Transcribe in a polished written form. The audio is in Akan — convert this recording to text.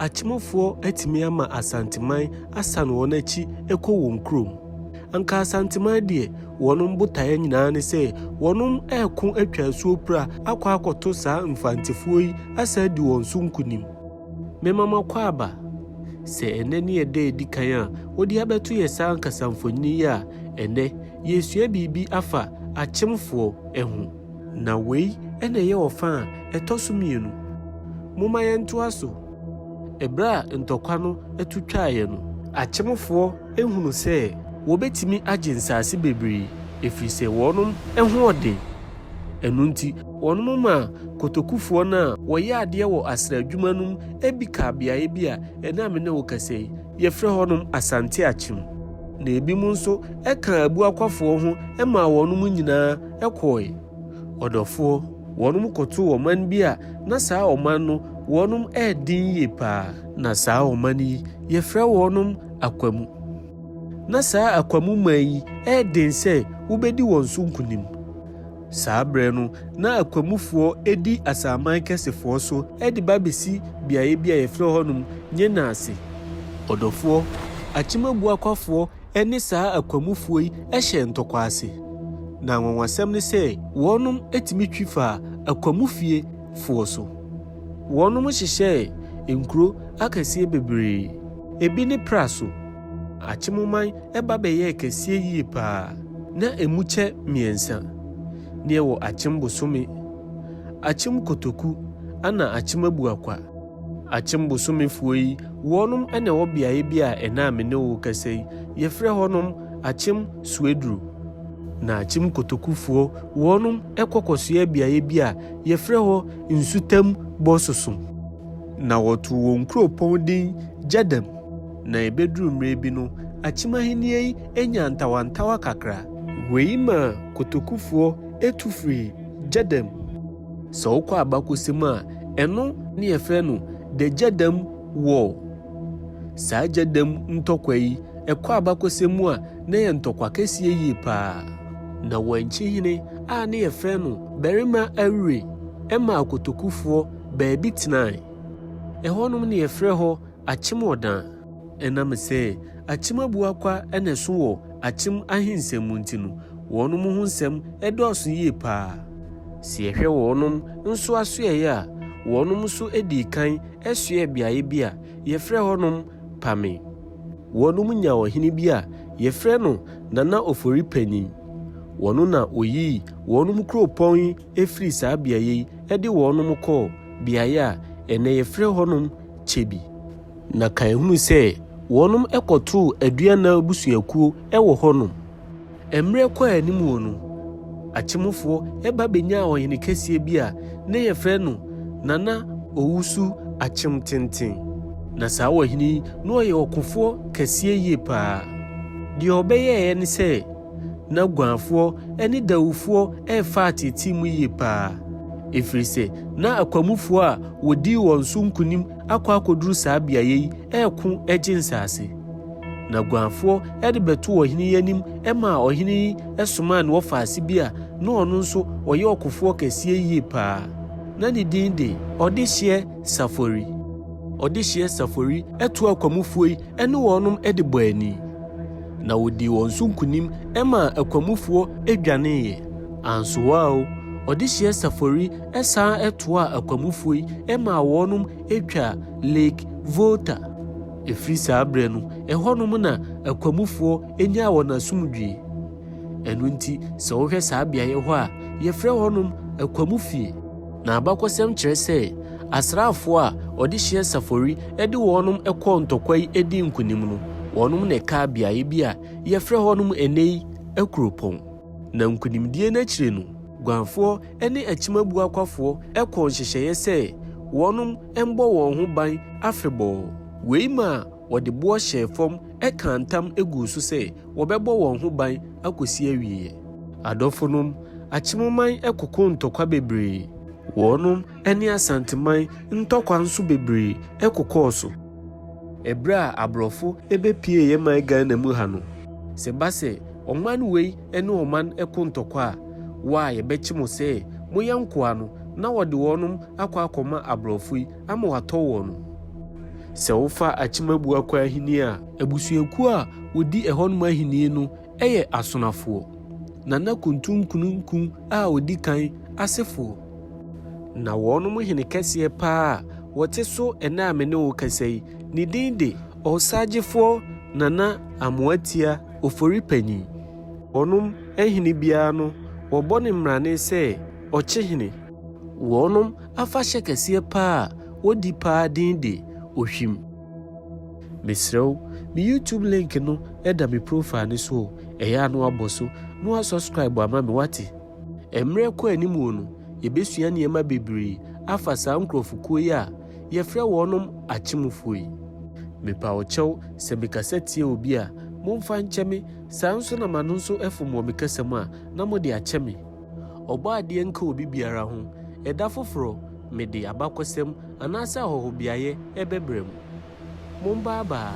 Akyemfoɔ atimi ama asanteman asan wɔn akyi ekɔ wɔn kurom. Anka asanteman deɛ wɔnom botaeɛ nyinaa ne sɛ wɔnom ɛko atwa asuo pra akɔ akɔto saa mfantefoɔ yi asa di wɔn so nkunim. Memama kɔ aba sɛ ɛnɛ ne yɛda edi kan a wɔde abɛto yɛ saa nkasamfoni yi a ɛnɛ yɛsua biribi afa akyemfoɔ ɛho. Na wei ɛna ɛyɛ ɔfa a ɛtɔ so mmienu. Moma yɛntoa so. Ebra ntɔkwa no ɛtutwaeɛ no, akyemfoɔ ehunu sɛ wɔbɛtimi agye nsase bebree efiri sɛ wɔnom ɛho ɔden. Ɛno nti wɔnom ma kotokufoɔ no a wɔyɛ adeɛ wɔ asra adwuma no ebi ka beaeɛ bi a ɛna me ne wo kasa yi yɛfrɛ hɔnom asante akyem. Na ebi mu nso ɛka abuakwafoɔ ho ɛma wɔnom nyinaa ɛkɔe. Ɔdɔfoɔ wɔnom kɔto ɔman bi a na saa ɔman no wɔnom ɛɛden yie paa. Na saa ɔman yi yɛfrɛ wɔnom Akwamu. Na saa Akwamu man yi ɛɛden sɛ wobɛdi wɔn so nkunim. Saa brɛ no na Akwamufoɔ edi asaman kɛsefoɔ so ɛde ba besi beaeɛ bi a yɛfrɛ hɔnom nyena ase. Ɔdɔfoɔ akyemabuakwafoɔ ɛne saa Akwamufoɔ yi ɛhyɛ ntɔkwa ase. Na nwanwasɛm ne sɛ wɔnom etimi twi fa Akwamufie foɔ so. Wɔnom hyehyɛ nkuro akɛseɛ bebree. Ebi ne pra so. Akyemuman ɛba bɛyɛ kɛseɛ yie paa. Na emu kyɛ mmiɛnsa. Ne ɛwɔ Akyem Bosome, Akyem Kotoku, ana Akyem Abuakwa. Akyem Bosomefoɔ yi wɔnom ɛna ɛwɔ beaeɛ bi a ɛna me ne wo kasa yi yɛfrɛ hɔnom Akyem Sueduro. Na Akyem Kotokufoɔ wɔnom ɛkɔkɔsoa beaeɛ bi a yɛfrɛ hɔ Nsutam Bɔsosom. Na wɔto wɔn kuropɔn din Gyadam. Na ebeduru mmerɛ bi no Akyem ahenni yi enya ntawantawa kakra. Wei ma Kotokufoɔ etu firi Gyadam. Sɛ wokɔ abakɔsɛm a ɛno ne yɛfrɛ no the Gyadam War. Saa Gyadam ntɔkwa yi ɛkɔ abakɔsɛm mu a na yɛ ntɔkwa kɛseɛ yie paa. Na wɔnkyehene a ne yɛfrɛ no barima Awure ɛma Kotokufoɔ baabi tenae. Ɛhɔnom ne yɛfrɛ hɔ Akyem Ɔdan. Ɛnam sɛ Akyem Abuakwa ɛna so wɔ Akyem ahensɛm mu nti no wɔnom ho nsɛm ɛdɔɔso yie paa. Sɛ yɛhwɛ wɔnom nso asoɛeɛ a wɔnom nso edi kan ɛsoɛ beaeɛ bi a yɛfrɛ hɔnom Pame. Wɔnom nya ɔhene bi a yɛfrɛ no Nana Ofori Panyin. Wɔno na oyii wɔnom kuropɔn yi efiri saa beaeɛ yi ɛde wɔnom kɔɔ beaeɛ a ɛnɛ yɛfrɛ hɔnom Kyebi. Na kan hunu sɛ wɔnom ɛkɔtoo aduana abusuakuo ɛwɔ hɔnom. Emre kɔ anim wɔ no, Akyemfoɔ ɛba benya ɔhene kɛseɛ bi a ne yɛfrɛ no Nana Owusu Akyem Tenten. Na saa ɔhene yi na ɔyɛ ɔkofoɔ kɛseɛ yie paa. Deɛ ɔbɛyɛɛ ne sɛ na guanfoɔ ɛne dawufoɔ ɛfa atete mu yie paa. Efiri sɛ na Akwamufoɔ a wɔdi wɔn so nkunim akɔ akɔduru saa beaeɛ yi ɛko ɛgye nsase. Na guanfoɔ ɛde bɛto ɔhene yi anim ɛma ɔhene yi ɛsoma ne wɔfaase bi a na ɔno nso ɔyɛ ɔkofoɔ kɛseɛ yie paa. Na ne din de Ɔdehyeɛ Safori. Ɔdehyeɛ Safori ɛto Akwamufoɔ yi ɛne wɔnom ɛde bɔ ani. Na wɔdi wɔn so nkunim ɛma Akwamufoɔ ɛdwaneeɛ. Ansoa o, Ɔdehyeɛ Safori ɛsan ɛtoa Akwamufoɔ yi ɛma wɔnom ɛtwa Lake Volta. Efiri saa brɛ no ɛhɔnom na Akwamufoɔ enya wɔn asomdwie. Ɛno nti sɛ wohwɛ saa beaeɛ hɔ a yɛfrɛ hɔnom Akwamufie. Na abakɔsɛm kyerɛ sɛ asraafoɔ a Ɔdehyeɛ Safori ɛde wɔnom ɛkɔ ntɔkwa yi ɛdi nkunim no wɔnom na ɛka beaeɛ bi a yɛfrɛ hɔnom ɛnɛ yi akuropɔn. Na nkunimdie n'akyire no guanfoɔ ɛne Akyemabuakwafoɔ ɛkɔ nhyehyɛeɛ sɛ wɔnom ɛmbɔ wɔn ho ban afebɔɔ. Wei ma wɔde boɔ hyɛ fam ɛka ntam egu so sɛ wɔbɛbɔ wɔn ho ban akɔsi awie. Adɔfonom Akyemuman ɛkoko ntɔkwa bebree. Wɔnom ɛne asanteman ntɔkwa nso bebree ɛkokɔɔ so. Ɛbrɛ a aborɔfo ɛbɛpie yɛ man Ghana mu ha no. Sɛ ba sɛ ɔman wei ɛne ɔman ɛko ntɔkwa a wa yɛbɛkye mo sɛ moyɛ nkoa no na wɔde wɔnom akɔ akɔma aborɔfo yi ama watɔ wɔn no. sɛ wofa Akyem Abuakwa ahini a abusuakuo a wodi ɛhɔnom ahini no ɛyɛ asonafoɔ Nana kuntum a odi kan asefoɔ na wɔnom hene kɛseɛ paa wɔte so ɛna amene wo kasa yi ne din de ɔsagyefoɔ Nana Amoatia Oforipanyin wɔnom ahini biara no wɔbɔ ne mmrane sɛ ɔkyehene wɔnom afa hyɛ kɛseɛ paa wodi paa din de ohwim mesrɛw me YouTube link no ɛda me profile ne so ɛyɛ ano abɔ so no subscribe ama me wate emre kɔ anim wo no yɛbɛsua nneɛma bebree afa saa nkrɔfokuo yi a yɛfrɛ wɔnom akyemfoɔ yi mepa wo kyɛw sɛ mekasa tie obi a momfa nkyɛ me saa nso na ma no nso ɛfom wɔ mekasa mu a na mode akyɛ me ɔbɔ adeɛ nka obi biara ho ɛda foforɔ mede abakɔsɛm anaasɛ ahɔhobiayɛ ɛbɛbrɛ mu mombaabaa